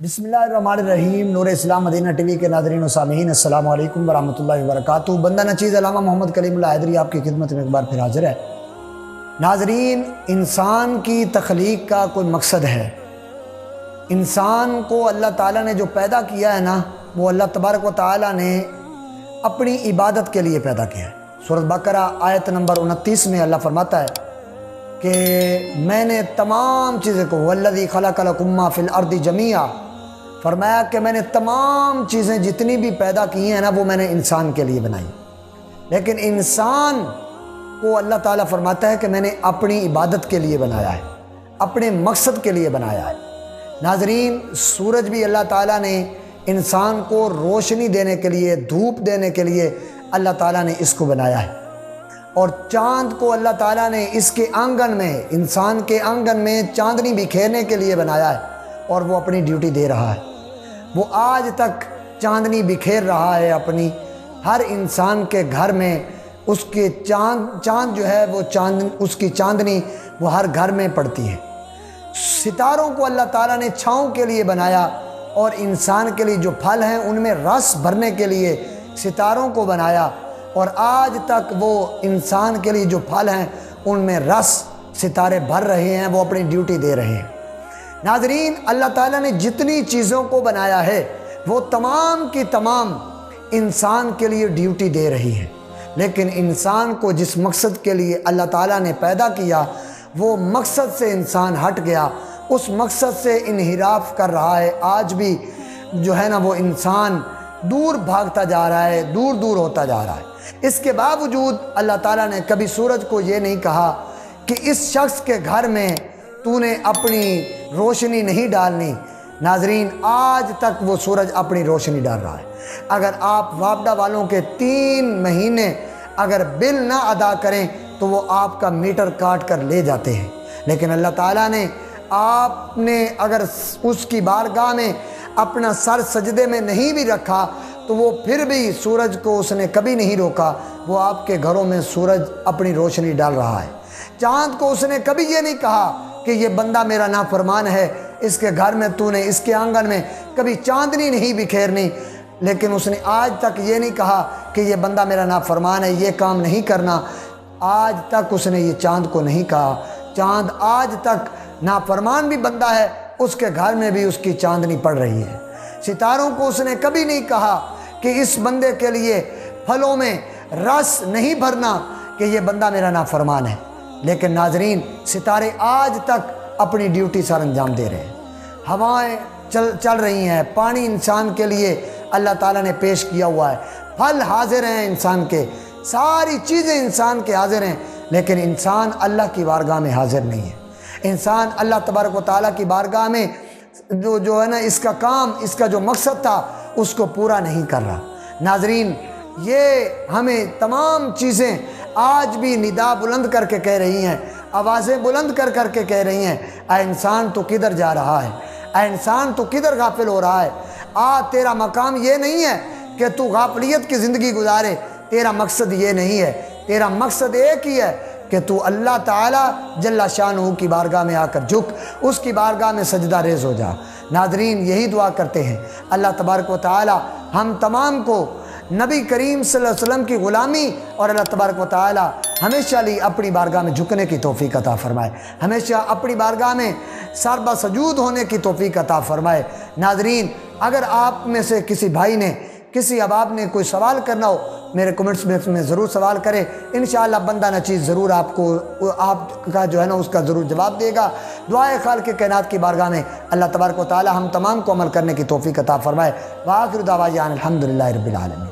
بسم اللہ الرحمن الرحیم۔ نور اسلام مدینہ ٹی وی کے ناظرین و سامعین، السلام علیکم ورحمۃ اللہ وبرکاتہ۔ بندہ نچیز علامہ محمد کلیم اللہ حیدری آپ کی خدمت میں ایک بار پھر حاضر ہے۔ ناظرین، انسان کی تخلیق کا کوئی مقصد ہے۔ انسان کو اللہ تعالیٰ نے جو پیدا کیا ہے نا، وہ اللہ تبارک و تعالیٰ نے اپنی عبادت کے لیے پیدا کیا ہے۔ سورۃ بقرہ آیت نمبر 29 میں اللہ فرماتا ہے کہ میں نے تمام چیزیں کو والذی خلق لکم ما فی الارض جمیعا، فرمایا کہ میں نے تمام چیزیں جتنی بھی پیدا کی ہیں نا، وہ میں نے انسان کے لیے بنائی۔ لیکن انسان کو اللہ تعالیٰ فرماتا ہے کہ میں نے اپنی عبادت کے لیے بنایا ہے، اپنے مقصد کے لیے بنایا ہے۔ ناظرین، سورج بھی اللہ تعالیٰ نے انسان کو روشنی دینے کے لیے، دھوپ دینے کے لیے اللہ تعالیٰ نے اس کو بنایا ہے، اور چاند کو اللہ تعالیٰ نے اس کے آنگن میں، انسان کے آنگن میں چاندنی بکھیرنے کے لیے بنایا ہے، اور وہ اپنی ڈیوٹی دے رہا ہے۔ وہ آج تک چاندنی بکھیر رہا ہے اپنی، ہر انسان کے گھر میں اس کے چاند جو ہے وہ اس کی چاندنی وہ ہر گھر میں پڑتی ہے۔ ستاروں کو اللہ تعالیٰ نے چھاؤں کے لیے بنایا، اور انسان کے لیے جو پھل ہیں ان میں رس بھرنے کے لیے ستاروں کو بنایا، اور آج تک وہ انسان کے لیے جو پھل ہیں ان میں رس ستارے بھر رہے ہیں، وہ اپنی ڈیوٹی دے رہے ہیں۔ ناظرین، اللہ تعالیٰ نے جتنی چیزوں کو بنایا ہے وہ تمام کی تمام انسان کے لیے ڈیوٹی دے رہی ہے، لیکن انسان کو جس مقصد کے لیے اللہ تعالیٰ نے پیدا کیا، وہ مقصد سے انسان ہٹ گیا، اس مقصد سے انحراف کر رہا ہے۔ آج بھی جو ہے نا وہ انسان دور بھاگتا جا رہا ہے، دور دور ہوتا جا رہا ہے۔ اس کے باوجود اللہ تعالیٰ نے کبھی سورج کو یہ نہیں کہا کہ اس شخص کے گھر میں تو نے اپنی روشنی نہیں ڈالنی۔ ناظرین، آج تک وہ سورج اپنی روشنی ڈال رہا ہے۔ اگر آپ وابڈا والوں کے 3 مہینے اگر بل نہ ادا کریں تو وہ آپ کا میٹر کاٹ کر لے جاتے ہیں، لیکن اللہ تعالیٰ نے آپ نے اگر اس کی بارگاہ میں اپنا سر سجدے میں نہیں بھی رکھا تو وہ پھر بھی سورج کو اس نے کبھی نہیں روکا، وہ آپ کے گھروں میں سورج اپنی روشنی ڈال رہا ہے۔ چاند کو اس نے کبھی یہ نہیں کہا کہ یہ بندہ میرا نافرمان ہے، اس کے گھر میں تو نے، اس کے آنگن میں کبھی چاندنی نہیں بکھیرنی، لیکن اس نے آج تک یہ نہیں کہا کہ یہ بندہ میرا نافرمان ہے، یہ کام نہیں کرنا۔ آج تک اس نے یہ چاند کو نہیں کہا۔ چاند آج تک نافرمان بھی بندہ ہے، اس کے گھر میں بھی اس کی چاندنی پڑ رہی ہے۔ ستاروں کو اس نے کبھی نہیں کہا کہ اس بندے کے لیے پھلوں میں رس نہیں بھرنا کہ یہ بندہ میرا نافرمان ہے، لیکن ناظرین، ستارے آج تک اپنی ڈیوٹی سر انجام دے رہے ہیں۔ ہوائیں چل رہی ہیں، پانی انسان کے لیے اللہ تعالیٰ نے پیش کیا ہوا ہے، پھل حاضر ہیں انسان کے، ساری چیزیں انسان کے حاضر ہیں، لیکن انسان اللہ کی بارگاہ میں حاضر نہیں ہے۔ انسان اللہ تبارک و تعالیٰ کی بارگاہ میں جو ہے نا اس کا کام، اس کا جو مقصد تھا اس کو پورا نہیں کر رہا۔ ناظرین، یہ ہمیں تمام چیزیں آج بھی ندا بلند کر کے کہہ رہی ہیں، آوازیں بلند کر کے کہہ رہی ہیں، اے انسان تو کدھر جا رہا ہے، اے انسان تو کدھر غافل ہو رہا ہے۔ تیرا مقام یہ نہیں ہے کہ تو غافلیت کی زندگی گزارے، تیرا مقصد یہ نہیں ہے، تیرا مقصد ایک ہی ہے کہ تو اللہ تعالیٰ جل شانہ کی بارگاہ میں آ کر جھک، اس کی بارگاہ میں سجدہ ریز ہو جا۔ ناظرین، یہی دعا کرتے ہیں اللہ تبارک و تعالیٰ ہم تمام کو نبی کریم صلی اللہ علیہ وسلم کی غلامی اور اللہ تبارک و تعالیٰ ہمیشہ لی اپنی بارگاہ میں جھکنے کی توفیق عطا فرمائے، ہمیشہ اپنی بارگاہ میں سر بسجود ہونے کی توفیق عطا فرمائے۔ ناظرین، اگر آپ میں سے کسی بھائی نے، کسی احباب نے کوئی سوال کرنا ہو، میرے کمنٹس میں ضرور سوال کریں، انشاءاللہ بندہ نچیز ضرور آپ کا جو ہے نا اس کا ضرور جواب دے گا۔ دعائے خالق کائنات کی بارگاہ میں اللہ تبارک و تعالی ہم تمام کو عمل کرنے کی توفیق عطا فرمائے۔ وآخر دعوانا الحمدللہ رب العالمین۔